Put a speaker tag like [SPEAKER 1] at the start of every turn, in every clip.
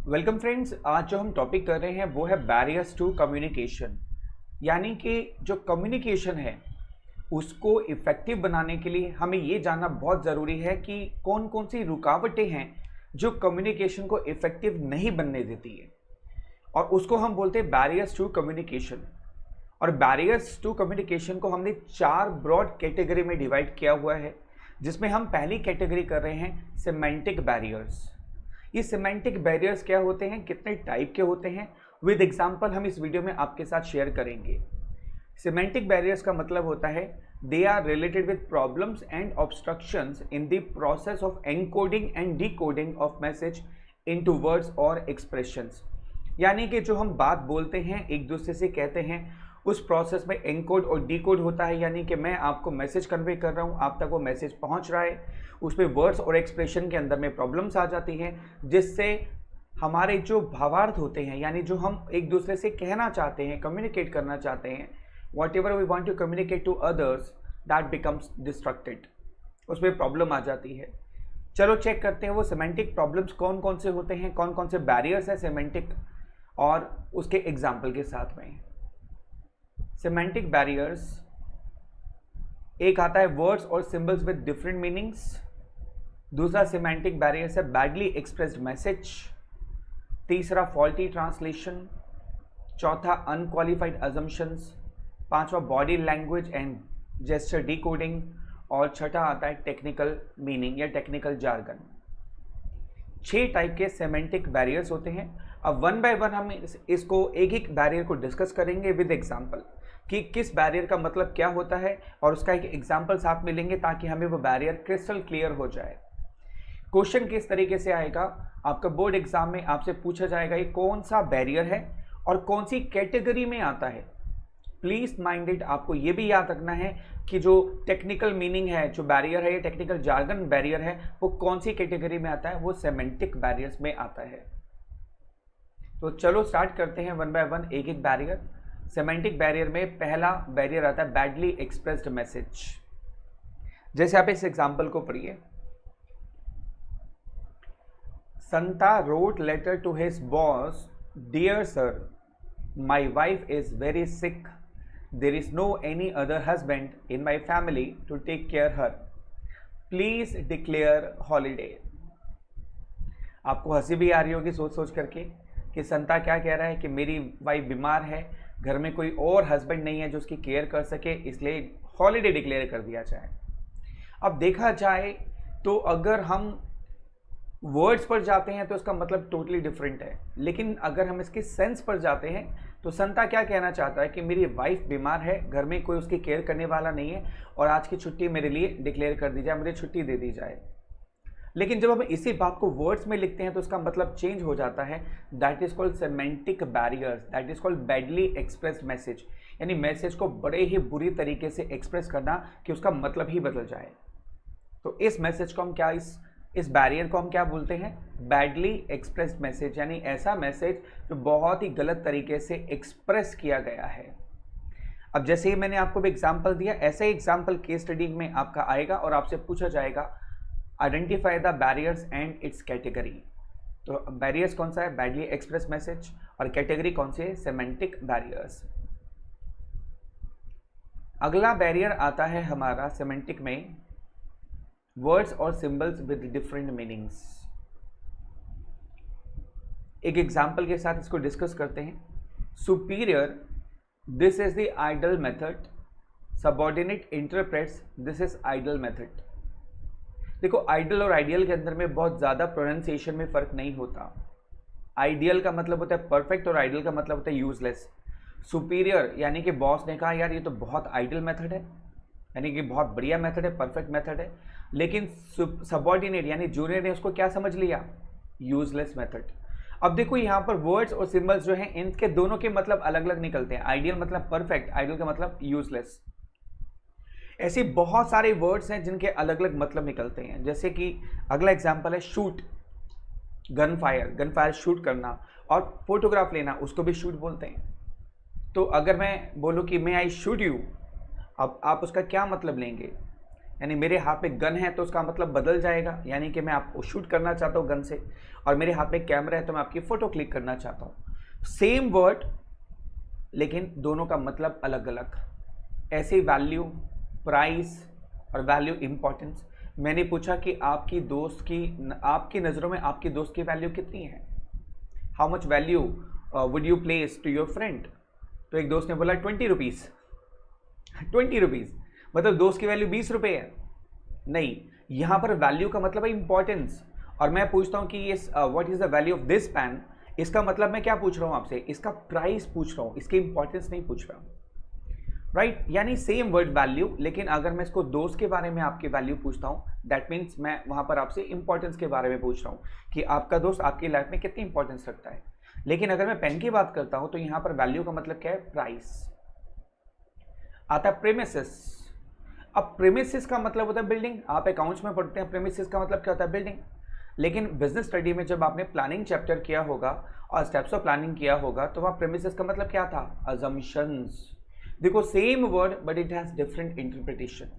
[SPEAKER 1] Welcome friends. आज जो हम टॉपिक कर रहे हैं वो है बैरियर्स टू कम्युनिकेशन। यानी कि जो कम्युनिकेशन है उसको इफ़ेक्टिव बनाने के लिए हमें ये जानना बहुत ज़रूरी है कि कौन कौन सी रुकावटें हैं जो कम्युनिकेशन को इफ़ेक्टिव नहीं बनने देती है, और उसको हम बोलते हैं बैरियर्स टू कम्युनिकेशन। और बैरियर्स टू कम्युनिकेशन को हमने 4 ब्रॉड कैटेगरी में डिवाइड किया हुआ है, जिसमें हम पहली कैटेगरी कर रहे हैं सिमेंटिक बैरियर्स। ये सिमेंटिक बैरियर्स क्या होते हैं, कितने टाइप के होते हैं, विद एग्जांपल हम इस वीडियो में आपके साथ शेयर करेंगे। सिमेंटिक बैरियर्स का मतलब होता है they are related with problems and obstructions in the process of encoding and decoding of message into words और एक्सप्रेशंस। यानी कि जो हम बात बोलते हैं एक दूसरे से कहते हैं, उस प्रोसेस में एनकोड और डिकोड होता है। यानी कि मैं आपको मैसेज कन्वे कर रहा हूँ, आप तक वो मैसेज पहुँच रहा है, उसमें वर्ड्स और एक्सप्रेशन के अंदर में प्रॉब्लम्स आ जाती हैं, जिससे हमारे जो भावार्थ होते हैं, यानी जो हम एक दूसरे से कहना चाहते हैं, कम्युनिकेट करना चाहते हैं, whatever we want to communicate to others, that becomes distracted, उसमें प्रॉब्लम आ जाती है। चलो चेक करते हैं वो सिमेंटिक प्रॉब्लम्स कौन कौन से होते हैं, कौन कौन से बैरियर्स हैं सिमेंटिक, और उसके एग्जाम्पल के साथ में। सिमेंटिक बैरियर्स, एक आता है वर्ड्स और सिंबल्स विद डिफरेंट मीनिंग्स। दूसरा सिमेंटिक बैरियर्स है बैडली एक्सप्रेस्ड मैसेज। तीसरा फॉल्टी ट्रांसलेशन। चौथा अनक्वालिफाइड अजम्पशंस। पांचवा body language and gesture decoding. और छठा आता है टेक्निकल मीनिंग या टेक्निकल जार्गन। 6 टाइप के सिमेंटिक बैरियर्स होते हैं। अब वन बाय वन हम इसको एक एक बैरियर को डिस्कस करेंगे विद एग्जांपल, कि किस बैरियर का मतलब क्या होता है, और उसका एक एग्जांपल साथ में लेंगे ताकि हमें वो बैरियर क्रिस्टल क्लियर हो जाए। क्वेश्चन किस तरीके से आएगा, आपका बोर्ड एग्जाम में आपसे पूछा जाएगा ये कौन सा बैरियर है और कौन सी कैटेगरी में आता है। प्लीज माइंडेड, आपको ये भी याद रखना है कि जो टेक्निकल मीनिंग है, जो बैरियर है, ये टेक्निकल जार्गन बैरियर है, वो कौन सी कैटेगरी में आता है, वो सिमेंटिक बैरियर्स में आता है। तो चलो स्टार्ट करते हैं वन बाय वन, एक एक बैरियर। सिमेंटिक बैरियर में पहला बैरियर आता है बैडली एक्सप्रेस्ड मैसेज। जैसे आप इस एग्जांपल को पढ़िए। Santa wrote letter to his boss, dear sir, my wife is very sick, there is no any other husband in my family to take care her, please declare holiday. आपको हंसी भी आ रही होगी सोच सोच करके कि संता क्या कह रहा है कि मेरी वाइफ बीमार है, घर में कोई और हस्बैंड नहीं है जो उसकी केयर कर सके, इसलिए हॉलीडे डिक्लेयर कर दिया जाए। अब देखा जाए तो अगर हम वर्ड्स पर जाते हैं तो इसका मतलब टोटली डिफरेंट है, लेकिन अगर हम इसके सेंस पर जाते हैं तो संता क्या कहना चाहता है कि मेरी वाइफ बीमार है, घर में कोई उसकी केयर करने वाला नहीं है, और आज की छुट्टी मेरे लिए डिक्लेयर कर दी जाए, मुझे छुट्टी दे दी जाए। लेकिन जब हम इसी बात को वर्ड्स में लिखते हैं तो इसका मतलब चेंज हो जाता है। That is called semantic barriers, that is called badly expressed message. यानी मैसेज को बड़े ही बुरी तरीके से एक्सप्रेस करना कि उसका मतलब ही बदल जाए। तो इस मैसेज को हम क्या, इस बैरियर को हम क्या बोलते हैं, बैडली एक्सप्रेस्ड मैसेज। यानी ऐसा मैसेज जो बहुत ही गलत तरीके से एक्सप्रेस किया गया है। अब जैसे ही मैंने आपको भी एग्जाम्पल दिया, ऐसे ही एग्जाम्पल केस स्टडी में आपका आएगा और आपसे पूछा जाएगा identify the barriers and it's category. तो बैरियर्स कौन सा है, बैडली एक्सप्रेस मैसेज, और कैटेगरी कौन सी है, सिमेंटिक बैरियर्स। अगला बैरियर आता है हमारा सिमेंटिक में वर्ड्स और सिंबल्स विद डिफरेंट मीनिंग्स। एक एग्जांपल के साथ इसको डिस्कस करते हैं। Superior, this is the idle method, subordinate interprets, this is idle method. देखो, आइडल और आइडियल के अंदर में बहुत ज़्यादा प्रोनाउंसिएशन में फ़र्क नहीं होता। आइडियल का मतलब होता है परफेक्ट और आइडियल का मतलब होता है यूजलेस। सुपीरियर यानी कि बॉस ने कहा यार ये तो बहुत आइडियल मेथड है, यानी कि बहुत बढ़िया मेथड है, परफेक्ट मेथड है, लेकिन सबऑर्डिनेट यानी जूनियर ने उसको क्या समझ लिया, यूजलेस मेथड। अब देखो यहाँ पर वर्ड्स और सिंबल्स जो हैं इनके दोनों के मतलब अलग अलग निकलते हैं। आइडियल मतलब परफेक्ट, आइडियल का मतलब यूजलेस। ऐसे बहुत सारे वर्ड्स हैं जिनके अलग अलग मतलब निकलते हैं। जैसे कि अगला एग्जांपल है शूट, गन फायर शूट करना, और फोटोग्राफ लेना उसको भी शूट बोलते हैं। तो अगर मैं बोलूँ कि मे आई शूट यू, अब आप उसका क्या मतलब लेंगे, यानी मेरे हाथ में गन है तो उसका मतलब बदल जाएगा, यानी कि मैं आपको शूट करना चाहता हूँ गन से, और मेरे हाथ में कैमरा है तो मैं आपकी फ़ोटो क्लिक करना चाहता हूँ। सेम वर्ड लेकिन दोनों का मतलब अलग अलग। ऐसे वैल्यू, प्राइस और वैल्यू इंपॉर्टेंस। मैंने पूछा कि आपकी नज़रों में आपकी दोस्त की वैल्यू कितनी है, how much value would you place to your friend. तो एक दोस्त ने बोला 20 रुपीज़। 20 रुपीज़ मतलब दोस्त की वैल्यू 20 रुपये है? नहीं, यहाँ पर वैल्यू का मतलब है इंपॉर्टेंस। और मैं पूछता हूँ कि ये what is the value of this pen, इसका मतलब मैं क्या पूछ रहा हूँ आपसे, इसका प्राइस पूछ रहा हूँ, इसकी इंपॉर्टेंस नहीं पूछ रहा हूँ, राइट। यानी सेम वर्ड वैल्यू, लेकिन अगर मैं इसको दोस्त के बारे में आपकी वैल्यू पूछता हूँ, दैट मीन्स मैं वहाँ पर आपसे इंपॉर्टेंस के बारे में पूछ रहा हूँ कि आपका दोस्त आपकी लाइफ में कितनी इंपॉर्टेंस रखता है। लेकिन अगर मैं पेन की बात करता हूँ तो यहाँ पर वैल्यू का मतलब क्या है, प्राइस। आता है प्रेमिसेस। अब प्रेमिसेस का मतलब होता है बिल्डिंग, आप अकाउंट्स में पढ़ते हैं प्रेमिसेस का मतलब क्या होता है, बिल्डिंग। लेकिन बिजनेस स्टडी में जब आपने प्लानिंग चैप्टर किया होगा और स्टेप्स ऑफ प्लानिंग किया होगा तो वहाँ प्रेमिसेस का मतलब क्या था, अजम्पशंस। देखो same word but it has different interpretation.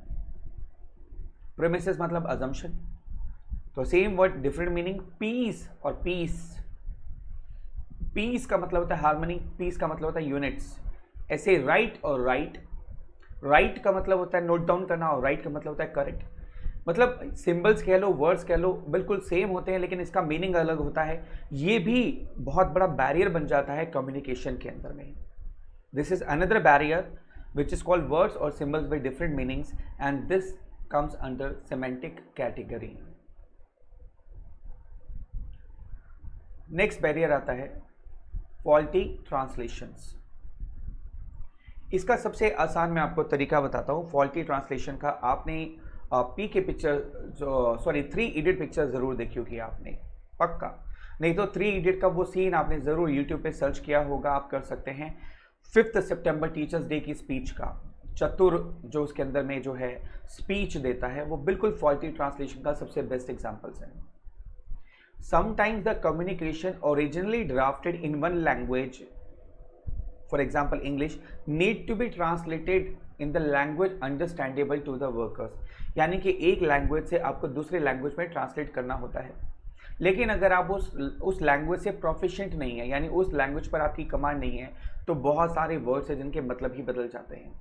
[SPEAKER 1] Premises मतलब अजम्पशन, तो same word different meaning. Peace और पीस, पीस का मतलब होता है हार्मनी, पीस का मतलब होता है यूनिट्स। ऐसे राइट और राइट, राइट का मतलब होता है नोट डाउन करना और राइट का मतलब होता है करेक्ट। मतलब सिंबल्स कह लो, वर्ड्स कह लो, बिल्कुल सेम होते हैं लेकिन इसका मीनिंग अलग होता है। ये भी बहुत बड़ा बैरियर बन जाता है कम्युनिकेशन के अंदर में। This is another barrier which is called words or symbols with different meanings, and this comes under semantic category. Next barrier आता है faulty translations. इसका सबसे आसान मैं आपको तरीका बताता हूँ फॉल्टी ट्रांसलेशन का। आपने पी के पिक्चर थ्री इडियट पिक्चर ज़रूर देखी होगी आपने, पक्का। नहीं तो थ्री इडियट का वो सीन आपने ज़रूर यूट्यूब पे सर्च किया होगा, आप कर सकते हैं। 5 सितंबर टीचर्स डे की स्पीच का चतुर जो उसके अंदर में जो है स्पीच देता है, वो बिल्कुल फॉल्टी ट्रांसलेशन का सबसे बेस्ट एग्जांपल्स है। Sometimes the communication originally drafted in one language, for example English, need to be translated in the language understandable to the workers. यानी कि एक लैंग्वेज से आपको दूसरे लैंग्वेज में ट्रांसलेट करना होता है। लेकिन अगर आप उस लैंग्वेज से प्रोफिशिएंट नहीं है, यानी उस लैंग्वेज पर आपकी कमांड नहीं है, तो बहुत सारे वर्ड्स हैं जिनके मतलब ही बदल जाते हैं।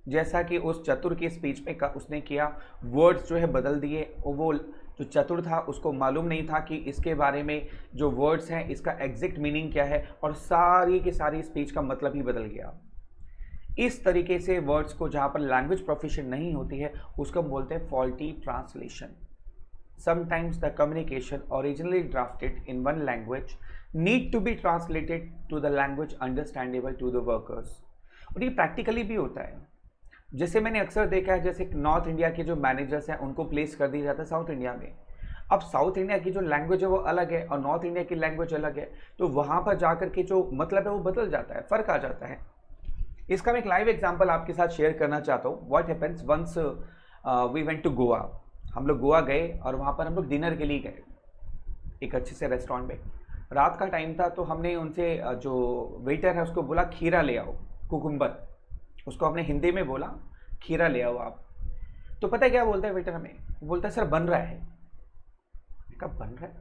[SPEAKER 1] जैसा कि उस चतुर की स्पीच में उसने किया, वर्ड्स जो है बदल दिए। वो जो चतुर था उसको मालूम नहीं था कि इसके बारे में जो वर्ड्स हैं इसका एग्जैक्ट मीनिंग क्या है, और सारी की सारी स्पीच का मतलब ही बदल गया। इस तरीके से वर्ड्स को जहाँ पर लैंग्वेज प्रोफिशिएंट नहीं होती है उसको हम बोलते हैं faulty translation. Sometimes the communication originally drafted in one language need to be translated to the language understandable to the workers। और ये प्रैक्टिकली भी होता है। जैसे मैंने अक्सर देखा है, जैसे नॉर्थ इंडिया के जो मैनेजर्स हैं उनको प्लेस कर दिया जाता है साउथ इंडिया में। अब साउथ इंडिया की जो लैंग्वेज है वो अलग है और नॉर्थ इंडिया की लैंग्वेज अलग है, तो वहाँ पर जाकर के जो मतलब है वो बदल जाता है, फ़र्क आ जाता है। इसका मैं एक लाइव एग्जाम्पल आपके साथ शेयर करना चाहता हूँ। What happens once we went to Goa. हम लोग गोवा गए और वहाँ पर हम लोग डिनर के लिए गए एक अच्छे से रेस्टोरेंट में। रात का टाइम था, तो हमने उनसे जो वेटर है उसको बोला खीरा ले आओ, कुकुम्बर। उसको हमने हिंदी में बोला खीरा ले आओ आप। तो पता है क्या बोलता है वेटर हमें, बोलता है सर बन रहा है। कब बन रहा है?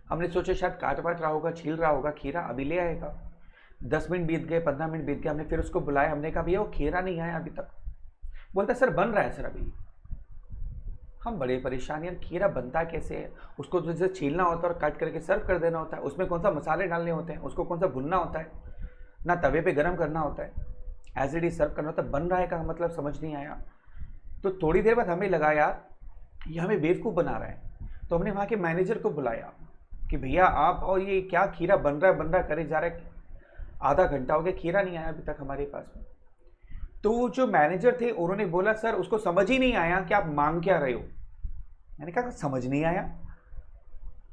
[SPEAKER 1] हमने सोचा शायद काट पाट रहा होगा, छील रहा होगा खीरा, अभी ले आएगा। 10 मिनट बीत गए, 15 मिनट बीत गए, हमने फिर उसको बुलाया। हमने कहा भैया वो खीरा नहीं आया अभी तक। बोलता है सर बन रहा है सर अभी। हम बड़े परेशान, यार खीरा बनता कैसे है? उसको तो जैसे छीलना होता है और काट करके सर्व कर देना होता है, उसमें कौन सा मसाले डालने होते हैं, उसको कौन सा भुनना होता है, ना तवे पे गरम करना होता है, एज इट इज सर्व करना होता है। बन रहा है का मतलब समझ नहीं आया। तो थोड़ी देर बाद हमें लगा यार ये हमें बेवकूफ़ बना रहा है। तो हमने वहाँ के मैनेजर को बुलाया कि भैया आप और ये क्या खीरा बन रहा करे जा रहा है, आधा घंटा हो गया खीरा नहीं आया अभी तक हमारे पास में। तो जो मैनेजर थे उन्होंने बोला सर उसको समझ ही नहीं आया कि आप मांग क्या रहे हो। मैंने कहा समझ नहीं आया,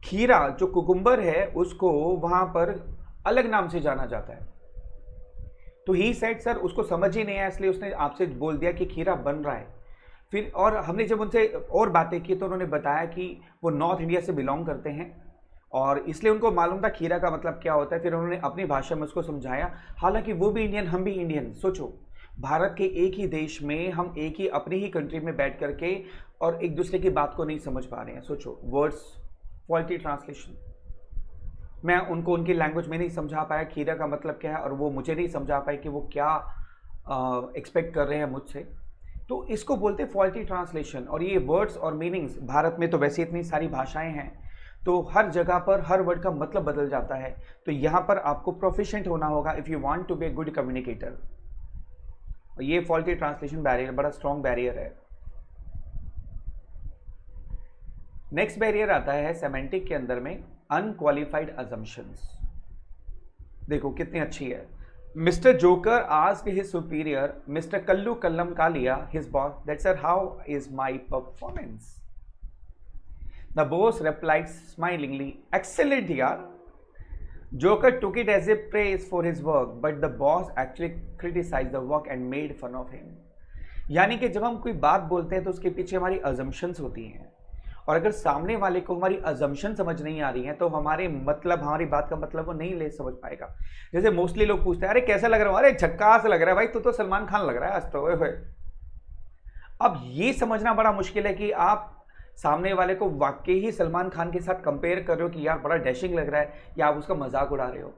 [SPEAKER 1] खीरा जो कुकुम्बर है उसको वहां पर अलग नाम से जाना जाता है। तो ही सेड सर उसको समझ ही नहीं आया, इसलिए उसने आपसे बोल दिया कि खीरा बन रहा है। फिर और हमने जब उनसे और बातें की तो उन्होंने बताया कि वो नॉर्थ इंडिया से बिलोंग करते हैं और इसलिए उनको मालूम था खीरा का मतलब क्या होता है। फिर उन्होंने अपनी भाषा में उसको समझाया, हालांकि वो भी इंडियन हम भी इंडियन। सोचो भारत के एक ही देश में हम एक ही अपनी ही कंट्री में बैठ करके और एक दूसरे की बात को नहीं समझ पा रहे हैं। सोचो, वर्ड्स फॉल्टी ट्रांसलेशन, मैं उनको उनकी लैंग्वेज में नहीं समझा पाया खीरा का मतलब क्या है, और वो मुझे नहीं समझा पाए कि वो क्या एक्सपेक्ट कर रहे हैं मुझसे। तो इसको बोलते हैं फॉल्टी ट्रांसलेशन। और ये वर्ड्स और मीनिंग्स, भारत में तो वैसे इतनी सारी भाषाएं हैं, तो हर जगह पर हर वर्ड का मतलब बदल जाता है। तो यहाँ पर आपको प्रोफिशिएंट होना होगा if you want to be a good communicator. ये फॉल्टी ट्रांसलेशन बैरियर बड़ा स्ट्रॉन्ग बैरियर है। नेक्स्ट बैरियर आता है सेमेंटिक के अंदर में, अनक्वालिफाइड अजम्पशंस। देखो कितनी अच्छी है। Mister joker asked his superior mister Kallu Kallam Kaliya his boss that sir how is my performance. The boss replied smilingly, excellent yaar. Joker took it as a praise for his work, but the boss actually criticized the work and made fun of him. यानी कि जब हम कोई बात बोलते हैं तो उसके पीछे हमारी अजम्पशंस होती हैं, और अगर सामने वाले को हमारी अजम्पशन समझ नहीं आ रही है तो हमारे मतलब, हमारी बात का मतलब वो नहीं ले समझ पाएगा। जैसे मोस्टली लोग पूछते हैं, अरे कैसा लग रहा है, अरे झक्कास लग रहा है भाई, तू तो सलमान खान लग रहा है आज तो। अब ये समझना बड़ा मुश्किल है कि आप सामने वाले को वाकई ही सलमान खान के साथ कंपेयर कर रहे हो कि यार बड़ा डैशिंग लग रहा है, या आप उसका मजाक उड़ा रहे हो।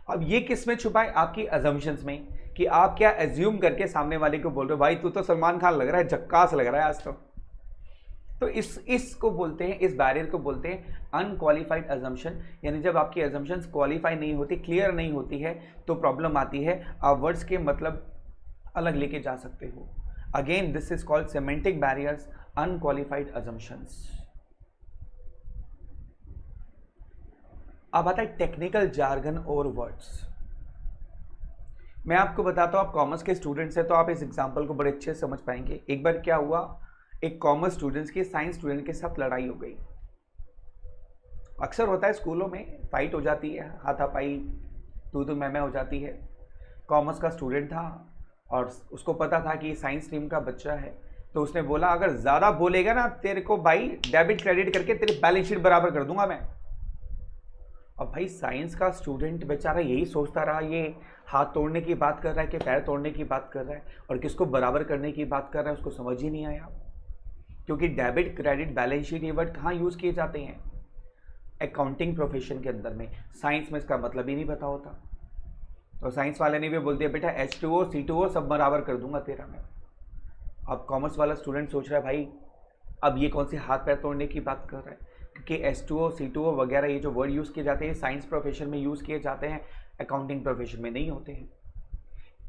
[SPEAKER 1] अब ये किस में छुपा है? आपकी अजम्पशंस में, कि आप क्या एज्यूम करके सामने वाले को बोल रहे हो भाई तू तो सलमान खान लग रहा है, झक्कास लग रहा है आज तो इसको बोलते हैं, इस बैरियर को बोलते हैं अनक्वालिफाइड अजम्पशन। यानी जब आपकी अजम्पशंस क्वालिफाई नहीं होती, क्लियर नहीं होती है, तो प्रॉब्लम आती है, आप वर्ड्स के मतलब अलग लेके जा सकते हो। Again this is called semantic barriers, unqualified assumptions. अब आता है टेक्निकल जार्गन और वर्ड्स। मैं आपको बताता हूं, आप कॉमर्स के स्टूडेंट्स हैं तो आप इस एग्जांपल को बड़े अच्छे से समझ पाएंगे। एक बार क्या हुआ, एक कॉमर्स स्टूडेंट्स की साइंस स्टूडेंट के साथ लड़ाई हो गई। अक्सर होता है स्कूलों में, फाइट हो जाती है, हाथापाई, तू मैं हो जाती है। कॉमर्स का स्टूडेंट था और उसको पता था कि साइंस स्ट्रीम का बच्चा है, तो उसने बोला अगर ज़्यादा बोलेगा ना तेरे को भाई डेबिट क्रेडिट करके तेरी बैलेंस शीट बराबर कर दूंगा मैं। अब भाई साइंस का स्टूडेंट बेचारा यही सोचता रहा, ये हाथ तोड़ने की बात कर रहा है कि पैर तोड़ने की बात कर रहा है, और किसको बराबर करने की बात कर रहा है उसको समझ ही नहीं आया। क्योंकि डेबिट क्रेडिट बैलेंस शीट ये वर्ड कहाँ यूज़ किए जाते हैं? अकाउंटिंग प्रोफेशन के अंदर में। साइंस में इसका मतलब ही नहीं पता होता, तो साइंस वाले ने भी बोल दिया बेटा H2O C2O सब बराबर कर दूंगा तेरा मैं। अब कॉमर्स वाला स्टूडेंट सोच रहा है भाई अब ये कौन सी हाथ पैर तोड़ने की बात कर रहा है, क्योंकि H2O C2O वगैरह ये जो वर्ड यूज़ किए जाते हैं साइंस प्रोफेशन में यूज़ किए जाते हैं, अकाउंटिंग प्रोफेशन में नहीं होते हैं।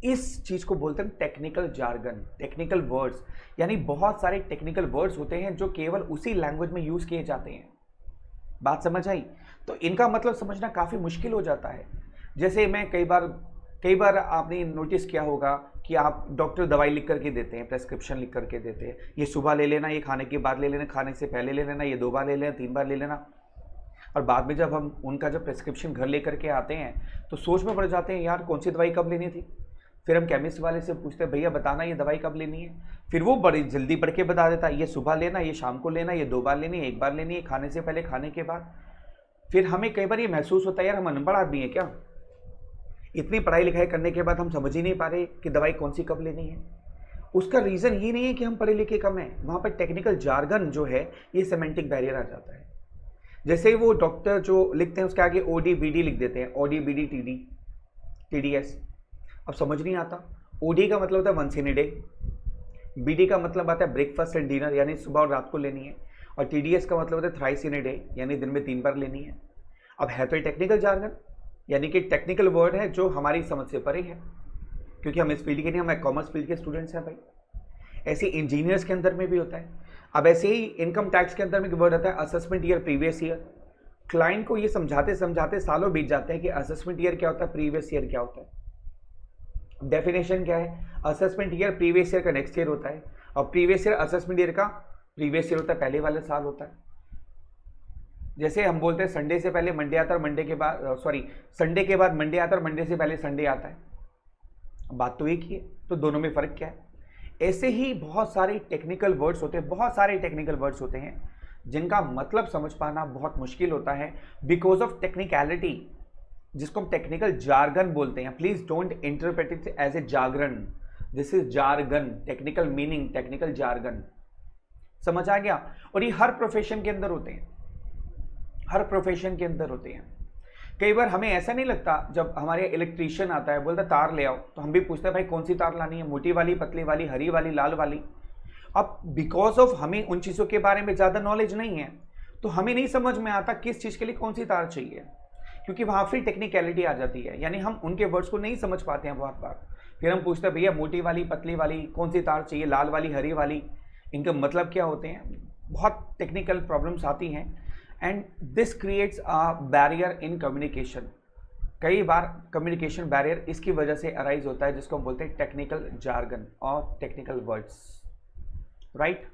[SPEAKER 1] इस चीज़ को बोलते हैं टेक्निकल जार्गन, टेक्निकल वर्ड्स। यानी बहुत सारे टेक्निकल वर्ड्स होते हैं जो केवल उसी लैंग्वेज में यूज़ किए जाते हैं। बात समझ आई? तो इनका मतलब समझना काफ़ी मुश्किल हो जाता है। जैसे मैं कई बार आपने नोटिस किया होगा कि आप डॉक्टर दवाई लिख करके देते हैं, प्रेस्क्रिप्शन लिख करके देते हैं, ये सुबह ले लेना, ये खाने के बाद ले लेना, खाने से पहले ले लेना, ये 2 बार ले लेना, 3 बार ले लेना। और बाद में जब हम उनका जब प्रेस्क्रिप्शन घर लेकर के आते हैं तो सोच में पड़ जाते हैं यार कौन सी दवाई कब लेनी थी। फिर हम केमिस्ट वाले से पूछते हैं भैया बताना ये दवाई कब लेनी है। फिर वो बड़ी जल्दी पढ़ के बता देता है ये सुबह लेना, ये शाम को लेना, ये 2 बार लेनी है, 1 बार लेनी है, खाने से पहले, खाने के बाद। फिर हमें कई बार ये महसूस होता है यार हम अनपढ़ आदमी है क्या, इतनी पढ़ाई लिखाई करने के बाद हम समझ ही नहीं पा रहे कि दवाई कौन सी कब लेनी है। उसका रीज़न ये नहीं है कि हम पढ़े लिखे कम हैं, वहाँ पर टेक्निकल जार्गन जो है ये सेमेंटिक बैरियर आ जाता है। जैसे वो डॉक्टर जो लिखते हैं उसके आगे OD-BD लिख देते हैं, OD-BD TDS। अब समझ नहीं आता। OD का मतलब होता है once in a day, BD का मतलब आता है ब्रेकफास्ट एंड डिनर यानी सुबह और रात को लेनी है, और TDS का मतलब होता है थ्राइस इन ए डे यानी दिन में 3 बार लेनी है। अब है तो ये टेक्निकल जार्गन, यानी कि टेक्निकल वर्ड है जो हमारी समझ से परे है, क्योंकि हम इस फील्ड के नहीं, हम कॉमर्स फील्ड के स्टूडेंट्स हैं भाई। ऐसे इंजीनियर्स के अंदर में भी होता है। अब ऐसे ही इनकम टैक्स के अंदर में वर्ड आता है assessment year previous year. Client को ये समझाते समझाते सालों बीत जाते हैं कि असेसमेंट ईयर क्या होता है, प्रीवियस ईयर क्या होता है। डेफिनेशन क्या है, असेसमेंट ईयर प्रीवियस ईयर का नेक्स्ट ईयर होता है, और प्रीवियस ईयर असेसमेंट ईयर का प्रीवियस ईयर होता है, पहले वाले साल होता है। जैसे हम बोलते हैं संडे से पहले मंडे आता है और मंडे के बाद संडे के बाद मंडे आता है और मंडे से पहले संडे आता है। बात तो एक ही है, तो दोनों में फ़र्क क्या है? ऐसे ही बहुत सारे टेक्निकल वर्ड्स होते हैं, बहुत सारे टेक्निकल वर्ड्स होते हैं जिनका मतलब समझ पाना बहुत मुश्किल होता है बिकॉज ऑफ टेक्निकलिटी, जिसको हम टेक्निकल जार्गन बोलते हैं। Please don't interpret it as a jagran. This is jargon, technical meaning, technical jargon. समझ आ गया? और ये हर प्रोफेशन के अंदर होते हैं, हर प्रोफेशन के अंदर होते हैं। कई बार हमें ऐसा नहीं लगता, जब हमारे इलेक्ट्रीशियन आता है बोलता तार ले आओ, तो हम भी पूछते हैं भाई कौन सी तार लानी है, मोटी वाली, पतली वाली, हरी वाली, लाल वाली। अब बिकॉज ऑफ हमें उन चीज़ों के बारे में ज़्यादा नॉलेज नहीं है, तो हमें नहीं समझ में आता किस चीज़ के लिए कौन सी तार चाहिए, क्योंकि वहाँ फिर टेक्निकलिटी आ जाती है, यानी हम उनके वर्ड्स को नहीं समझ पाते हैं बहुत बार। फिर हम पूछते हैं भैया मोटी वाली, पतली वाली, कौन सी तार चाहिए, लाल वाली, हरी वाली, इनका मतलब क्या होते हैं, बहुत टेक्निकल प्रॉब्लम्स आती हैं। And this creates a barrier in communication. कई बार कम्युनिकेशन बैरियर इसकी वजह से अराइज होता है, जिसको हम बोलते हैं टेक्निकल जार्गन और टेक्निकल वर्ड्स, राइट।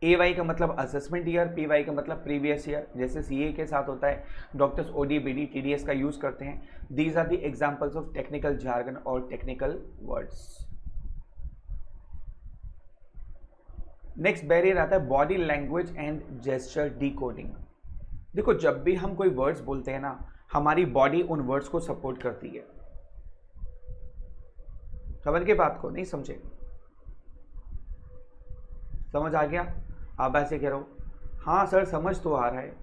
[SPEAKER 1] AY का मतलब असेसमेंट ईयर, PY का मतलब प्रीवियस ईयर, जैसे CA के साथ होता है, डॉक्टर्स OD BD TDS का यूज करते हैं। These are the examples of technical jargon और टेक्निकल वर्ड्स। नेक्स्ट बैरियर आता है body language and gesture decoding. देखो, जब भी हम कोई वर्ड्स बोलते हैं ना, हमारी बॉडी उन वर्ड्स को सपोर्ट करती है। समझ के बात को? नहीं समझे? समझ आ गया? आप ऐसे कह रहे हो हाँ सर समझ तो आ रहा है,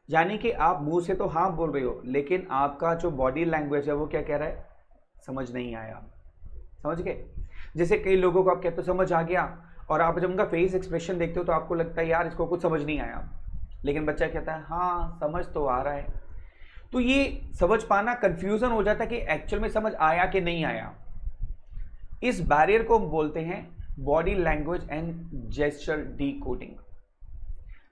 [SPEAKER 1] यानी कि आप मुंह से तो हाँ बोल रहे हो, लेकिन आपका जो बॉडी लैंग्वेज है वो क्या कह रहा है, समझ नहीं आया। समझ गए? जैसे कई लोगों को आप कहते हो समझ आ गया, और आप जब उनका फेस एक्सप्रेशन देखते हो तो आपको लगता है यार इसको कुछ समझ नहीं आया, लेकिन बच्चा कहता है हाँ समझ तो आ रहा है। तो ये समझ पाना कंफ्यूजन हो जाता है कि एक्चुअल में समझ आया कि नहीं आया। इस बैरियर को हम बोलते हैं body language and gesture decoding.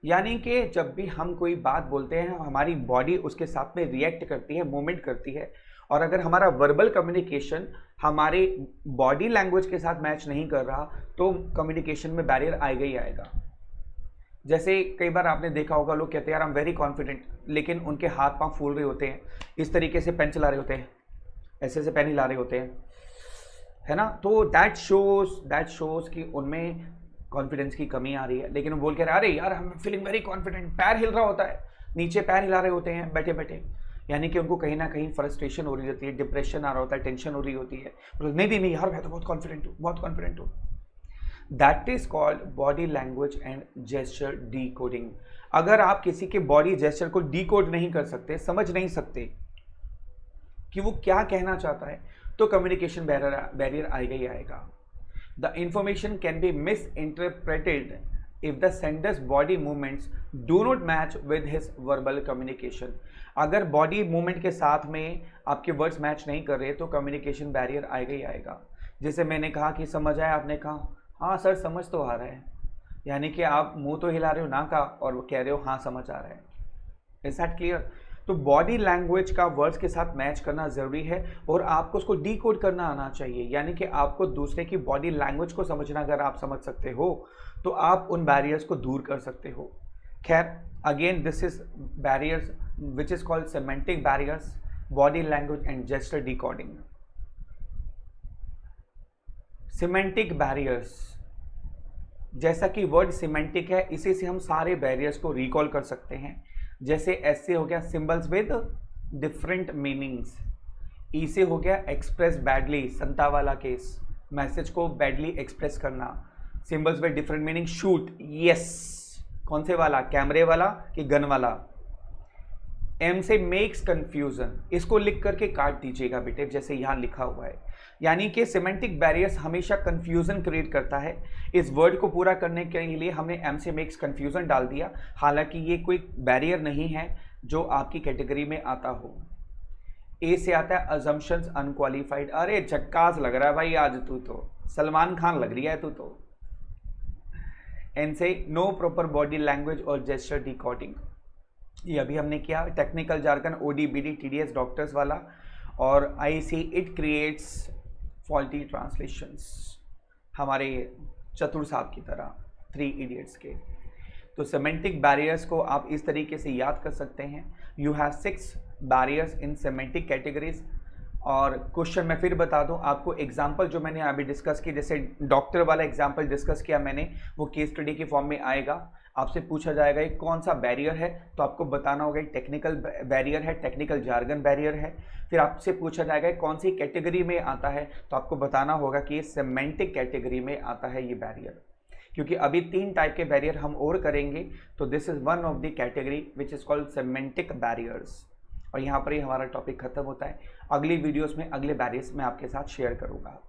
[SPEAKER 1] यानी कि जब भी हम कोई बात बोलते हैं, हमारी बॉडी उसके साथ में रिएक्ट करती है, मूवमेंट करती है, और अगर हमारा वर्बल कम्युनिकेशन हमारे बॉडी लैंग्वेज के साथ मैच नहीं कर रहा, तो कम्युनिकेशन में बैरियर आएगा ही आएगा। जैसे कई बार आपने देखा होगा, लोग कहते हैं यार आई एम वेरी कॉन्फिडेंट, लेकिन उनके हाथ पांव फूल रहे होते हैं, इस तरीके से पेन चला रहे होते हैं, ऐसे ऐसे पेन हिला रहे होते हैं, है ना। तो दैट शोज कि उनमें कॉन्फिडेंस की कमी आ रही है। लेकिन वो बोल के अरे यार I am feeling very confident, पैर हिल रहा होता है, नीचे पैर हिला रहे होते हैं बैठे बैठे, यानी कि उनको कहीं ना कहीं फ्रस्ट्रेशन हो रही होती है, डिप्रेशन आ रहा होता है, टेंशन हो रही होती है। नहीं यार मैं तो बहुत कॉन्फिडेंट हूँ, बहुत कॉन्फिडेंट हूँ। That is called body language and gesture decoding. अगर आप किसी के बॉडी जेस्चर को डिकोड नहीं कर सकते, समझ नहीं सकते कि वो क्या कहना चाहता है, तो कम्युनिकेशन बैरियर आएगा ही आएगा। The information can be miss interpreted if the Sanders body movements do not match with his verbal communication. अगर बॉडी मूवमेंट के साथ में आपके वर्ड्स मैच नहीं कर रहे, तो कम्युनिकेशन बैरियर आएगा ही आएगा। जैसे मैंने कहा कि समझ आया, आपने कहा हाँ सर समझ तो आ रहा है, यानी कि आप मुंह तो हिला रहे हो ना का, और वो कह रहे हो हाँ समझ आ रहा है। Is that clear? तो बॉडी लैंग्वेज का वर्ड्स के साथ मैच करना जरूरी है, और आपको उसको डिकोड करना आना चाहिए, यानी कि आपको दूसरे की बॉडी लैंग्वेज को समझना अगर आप समझ सकते हो, तो आप उन बैरियर्स को दूर कर सकते हो। खैर, again this is barriers which is called semantic barriers, body language and gesture decoding. Semantic barriers, जैसा कि वर्ड सिमेंटिक है, इसी से हम सारे बैरियर्स को रिकॉल कर सकते हैं। जैसे एस से हो गया सिंबल्स विद डिफरेंट मीनिंग्स, ई से हो गया एक्सप्रेस बैडली, संता वाला केस, मैसेज को बैडली एक्सप्रेस करना, symbols with different meaning, shoot, yes, कौन से वाला, कैमरे वाला कि गन वाला। एम से मेक्स कंफ्यूजन, इसको लिख करके काट दीजिएगा बेटे, जैसे यहां लिखा हुआ है, यानी कि सिमेंटिक बैरियर्स हमेशा कंफ्यूजन क्रिएट करता है। इस वर्ड को पूरा करने के लिए हमने एम से मेक्स कंफ्यूजन डाल दिया, हालांकि ये कोई बैरियर नहीं है जो आपकी कैटेगरी में आता हो। ए से आता है अजम्पशंस अनक्वालिफाइड, अरे झक्कास लग रहा है भाई आज तू तो, सलमान खान लग रही है तू तो। एन से नो प्रॉपर बॉडी लैंग्वेज और जेस्चर डिकोडिंग, ये अभी हमने किया, technical jargon OD BD TDS doctors वाला। और I see it creates faulty translations, हमारे चतुर साहब की तरह, 3 इडियट्स के। तो सेमेंटिक बैरियर्स को आप इस तरीके से याद कर सकते हैं। You have 6 barriers in semantic categories. और क्वेश्चन मैं फिर बता दूं आपको, एग्जाम्पल जो मैंने अभी डिस्कस की, जैसे डॉक्टर वाला एग्जाम्पल डिस्कस किया मैंने, वो केस स्टडी के फॉर्म में आएगा। आपसे पूछा जाएगा ये कौन सा बैरियर है, तो आपको बताना होगा टेक्निकल बैरियर है, टेक्निकल जार्गन बैरियर है। फिर आपसे पूछा जाएगा कौन सी कैटेगरी में आता है, तो आपको बताना होगा कि ये सेमेंटिक कैटेगरी में आता है ये बैरियर। क्योंकि अभी 3 टाइप के बैरियर हम और करेंगे, तो this is one of the category which is called semantic barriers. और यहाँ पर ही हमारा टॉपिक खत्म होता है। अगली वीडियोस में अगले बैरियर्स मैं आपके साथ शेयर करूँगा।